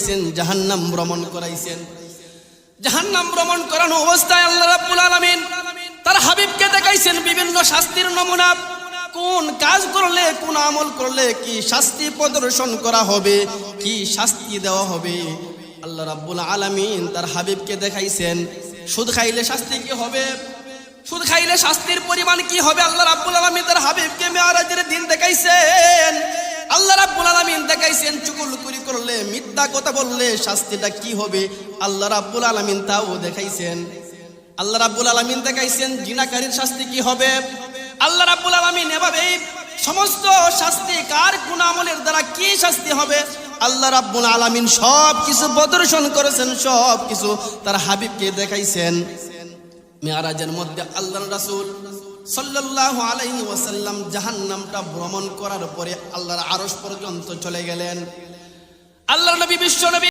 দেখাইছেন, জাহান্নাম ভ্রমণ করাইছেন। জাহান্নাম ভ্রমণ করানো অবস্থায় আল্লাহ রাব্বুল আলামিন তার হাবিবকে দেখাইছেন বিভিন্ন শাস্তির নমুনা। কোন কাজ করলে, কোন আমল করলে কি শাস্তি প্রদর্শন করা হবে, কি শাস্তি দেওয়া হবে, আল্লাহ রাব্বুল আলামিন তার হাবিবকে দেখাইছেন। সুদ খাইলে শাস্তি কি হবে, সুদ খাইলে শাস্তির পরিমাণ কি হবে, আল্লাহ রাব্বুল আলামিন তার হাবিবকে মেরাজের দিন দেখাইছেন। আল্লাহ রাব্বুল আলামিন দেখাইছেন চুগলখড়ি করলে, মিথ্যা কথা বললে শাস্তিটা কি হবে, আল্লাহ রাব্বুল আলামিন তাও দেখাইছেন। আল্লাহ রাব্বুল আলামিন দেখাইছেন জিনাকারীর শাস্তি কি হবে। আল্লাহ রাব্বুল আলামিন এভাবেই সমস্ত শাস্তি, কার কোন আমলের দ্বারা কি শাস্তি হবে, আল্লাহ রাব্বুল আলামিন সব কিছু প্রদর্শন করেছেন, সব কিছু তার হাবিবকে দেখাইছেন। মেরাজের মধ্যে আল্লাহর রাসূল সাল্লাল্লাহু আলাইহি ওয়াসাল্লাম জাহান্নামটা ভ্রমণ করার পরে আল্লাহর আরশ পর্যন্ত চলে গেলেন। আল্লাহর নবী, বিশ্ব নবী